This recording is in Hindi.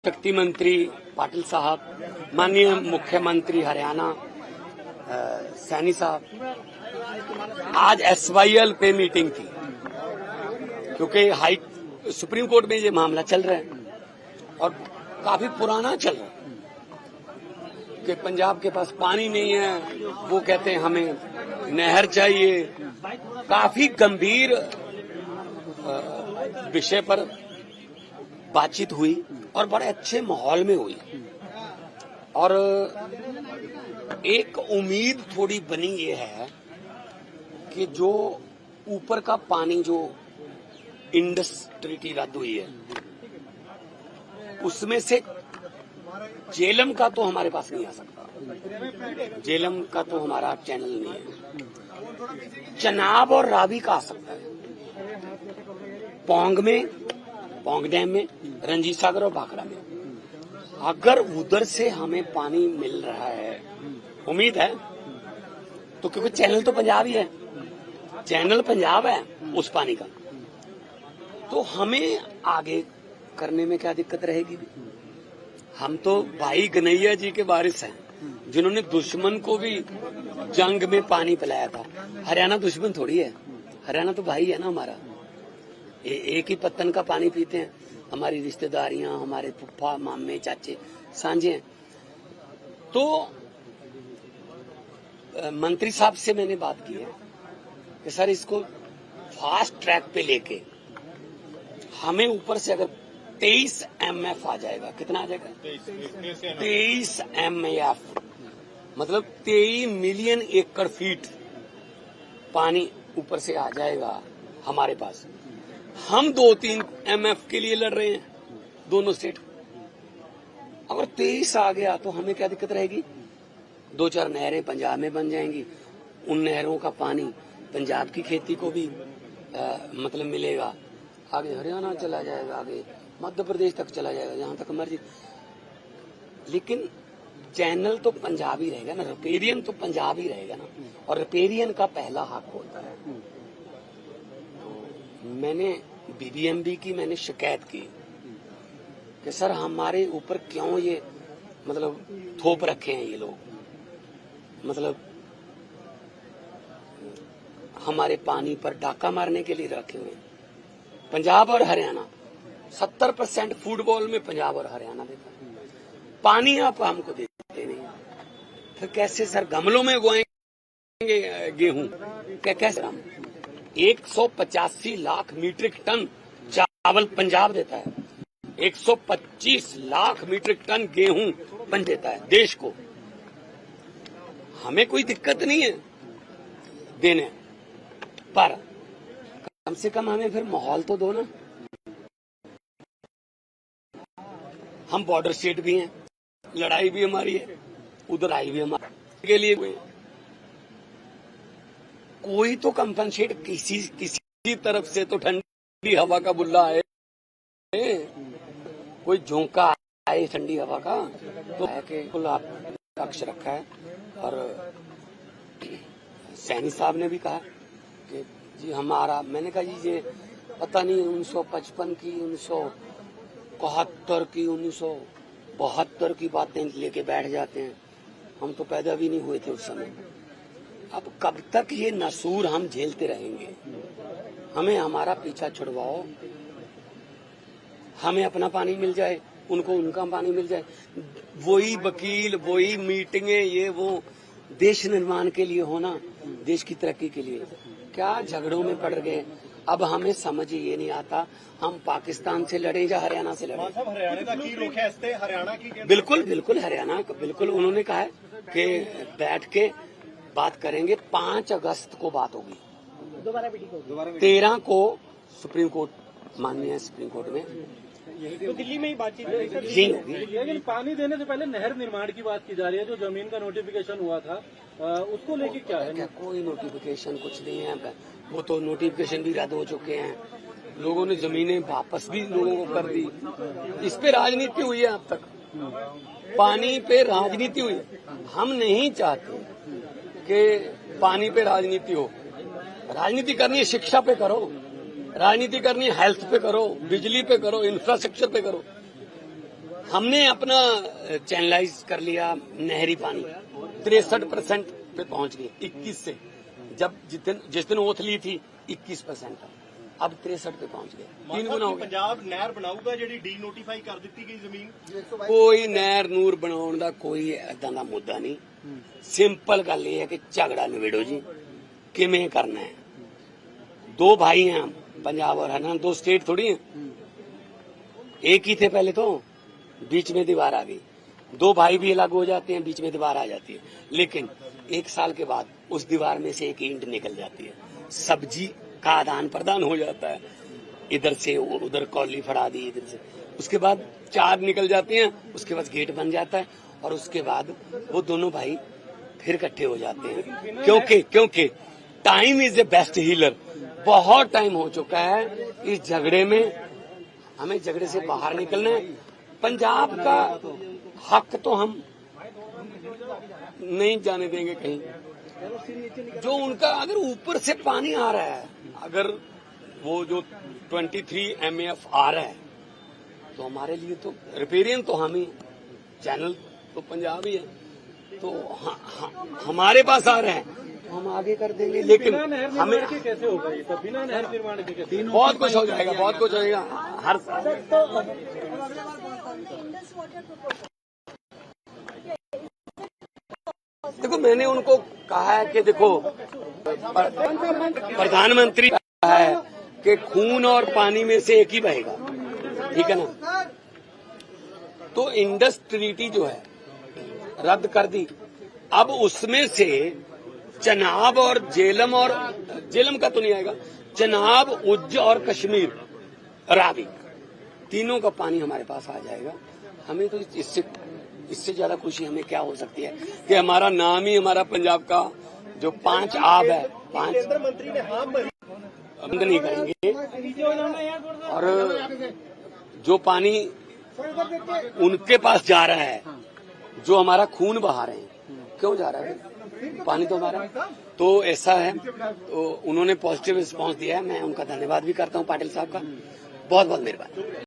शक्ति मंत्री पाटिल साहब, माननीय मुख्यमंत्री हरियाणा सैनी साहब, आज एसवाईएल पे मीटिंग थी क्योंकि सुप्रीम कोर्ट में ये मामला चल रहा है और काफी पुराना चल रहा है कि पंजाब के पास पानी नहीं है, वो कहते हैं हमें नहर चाहिए। काफी गंभीर विषय पर बातचीत हुई और बड़े अच्छे माहौल में हुई और एक उम्मीद थोड़ी बनी ये है कि जो ऊपर का पानी जो इंडस ट्रीटी रद्द हुई है उसमें से झेलम का तो हमारे पास नहीं आ सकता, झेलम का तो हमारा चैनल नहीं है। चनाब और रावी का आ सकता है, पौंग डैम में, रंजीत सागर और भाखड़ा में। अगर उधर से हमें पानी मिल रहा है, उम्मीद है, तो क्योंकि चैनल तो पंजाब ही है, चैनल पंजाब है उस पानी का, तो हमें आगे करने में क्या दिक्कत रहेगी। हम तो भाई गनैया जी के वारिस हैं जिन्होंने दुश्मन को भी जंग में पानी पिलाया था। हरियाणा दुश्मन थोड़ी है, हरियाणा तो भाई है ना हमारा। एक ही पत्तन का पानी पीते हैं, हमारी रिश्तेदारियां, हमारे फुफ्फा, मामे, चाचे सांझे हैं। तो मंत्री साहब से मैंने बात की है कि सर इसको फास्ट ट्रैक पे लेके हमें ऊपर से अगर 23 MF आ जाएगा, कितना आ जाएगा? 23 MF, मतलब 23 मिलियन एकड़ फीट पानी ऊपर से आ जाएगा हमारे पास। हम 2-3 MF के लिए लड़ रहे हैं दोनों स्टेट। अगर 23 आ गया तो हमें क्या दिक्कत रहेगी? 2-4 नहरें पंजाब में बन जाएंगी, उन नहरों का पानी पंजाब की खेती को भी मतलब मिलेगा, आगे हरियाणा चला जाएगा, आगे मध्य प्रदेश तक चला जाएगा, जहां तक मर्जी। लेकिन चैनल तो पंजाब ही रहेगा ना, रिपेरियन तो पंजाब ही रहेगा ना, और रिपेरियन का पहला हक होता है। मैंने BBMB की मैंने शिकायत की कि सर हमारे ऊपर क्यों ये मतलब थोप रखे हैं ये लोग, मतलब हमारे पानी पर डाका मारने के लिए रखे हुए हैं। पंजाब और हरियाणा 70% फुटबॉल में पंजाब और हरियाणा देता है, पानी आप हमको देते नहीं, फिर कैसे सर गमलों में उगाएंगे गेहूं? कैसे? हम 185 लाख मीट्रिक टन चावल पंजाब देता है, 125 लाख मीट्रिक टन गेहूं पंजाब देता है देश को। हमें कोई दिक्कत नहीं है देने, पर कम से कम हमें फिर माहौल तो दो ना। हम बॉर्डर स्टेट भी हैं, लड़ाई भी हमारी है, उधर आई भी हमारे के लिए हुए। कोई तो कंपनसेट किसी तरफ से तो ठंडी हवा का बुल्ला है, कोई झोंका आए ठंडी हवा का, तो है कि कुल आप लक्ष्य रखा है। और सैनी साहब ने भी कहा कि जी हमारा, मैंने कहा जी ये पता नहीं 1955 की, 1971 की, 1972 की बातें लेके बैठ जाते हैं, हम तो पैदा भी नहीं हुए थे उस समय। अब कब तक ये नसूर हम झेलते रहेंगे? हमें हमारा पीछा छुड़वाओ, हमें अपना पानी मिल जाए, उनको उनका पानी मिल जाए। वही वकील, वही मीटिंगें, ये वो देश निर्माण के लिए होना, देश की तरक्की के लिए, क्या झगड़ों में पड़ गए। अब हमें समझ ये नहीं आता हम पाकिस्तान से लड़े या हरियाणा से लड़े। बिल्कुल बिल्कुल हरियाणा, बिल्कुल उन्होंने कहा है कि बैठ के बात करेंगे। 5 अगस्त को बात होगी, 13 को सुप्रीम कोर्ट, माननीय सुप्रीम कोर्ट में, तो दिल्ली में ही बातचीत यही होगी। लेकिन पानी देने से पहले नहर निर्माण की बात की जा रही है, जो जमीन का नोटिफिकेशन हुआ था, उसको लेके क्या है? क्या कोई नोटिफिकेशन कुछ नहीं है, वो तो नोटिफिकेशन भी रद्द हो चुके हैं, लोगों ने जमीनें वापस भी लोगों को कर दी। इस पे राजनीति हुई है अब तक, पानी पे राजनीति हुई। हम नहीं चाहते कि पानी पे राजनीति हो, राजनीति करनी है शिक्षा पे करो, राजनीति करनी है हेल्थ पे करो, बिजली पे करो, इंफ्रास्ट्रक्चर पे करो। हमने अपना चैनलाइज कर लिया नहरी पानी 63% पे पहुंच गए 21 से। जब जिस दिन ओथ ली थी 21% था, अब 63 पे पहुंच गए, 3 गुना हो गया। पंजाब नहर बनाऊगा ਜਿਹੜੀ ਡੀ ਨੋਟੀਫਾਈ ਕਰ ਦਿੱਤੀ ਗਈ ਜ਼ਮੀਨ। ਕੋਈ ਨਹਿਰ ਨੂਰ ਬਣਾਉਣ ਦਾ ਕੋਈ ਏਦਾਂ ਦਾ ਮੁੱਦਾ ਨਹੀਂ। ਸਿੰਪਲ ਗੱਲ ਇਹ ਹੈ ਕਿ ਝਗੜਾ ਨਿਬੇੜੋ ਜੀ, ਕਿਵੇਂ करना है। दो भाई हैं हम, पंजाब और हरियाणा, 2 स्टेट थोड़ी हैं, एक ही थे पहले तो, बीच में दीवार आ गई। 2 भाई भी अलग हो जाते हैं, बीच में दीवार आ जाती है, लेकिन 1 साल के बाद उस दीवार में से एक ईंट निकल जाती है, सब्जी का आदान प्रदान हो जाता है, इधर से उधर कॉली फड़ा दी, इधर से, उसके बाद 4 निकल जाते हैं, उसके बाद गेट बन जाता है, और उसके बाद वो दोनों भाई फिर इकट्ठे हो जाते हैं। क्योंकि time is the best healer. बहुत टाइम हो चुका है इस झगड़े में, हमें झगड़े से बाहर निकलना है। पंजाब का हक तो हम नहीं जाने देंगे कहीं। जो उनका अगर ऊपर से पानी आ रहा है, अगर वो जो 23 MAF आ रहा है, तो हमारे लिए तो रिपेरियन तो हम ही, चैनल तो पंजाब ही है, तो हमारे पास आ रहे हैं तो हम आगे कर देंगे। लेकिन हमें कैसे होगा ये सब बिना नहर निर्माण के? बहुत कुछ हो जाएगा, बहुत कुछ हो जाएगा हर साल। देखो, मैंने उनको कहा है कि देखो, प्रधानमंत्री कहा है कि खून और पानी में से एक ही बहेगा, ठीक है ना। तो इंडस ट्रीटी जो है रद्द कर दी, अब उसमें से चनाब और जेलम का तो नहीं आएगा, चनाब, उज्ज और कश्मीर, रावी, तीनों का पानी हमारे पास आ जाएगा। हमें तो इससे ज्यादा खुशी हमें क्या हो सकती है कि हमारा नाम ही, हमारा पंजाब का जो 5 आब है, 5 केंद्र मंत्री ने हाँ भरी, बंद नहीं करेंगे। और जो पानी उनके पास जा रहा है, जो हमारा खून बहा रहे हैं, क्यों जा रहा है पानी तो हमारा, तो ऐसा है। तो उन्होंने पॉजिटिव रिस्पांस दिया है, मैं उनका धन्यवाद भी करता हूं, पाटिल साहब का, बहुत बहुत मेहरबानी।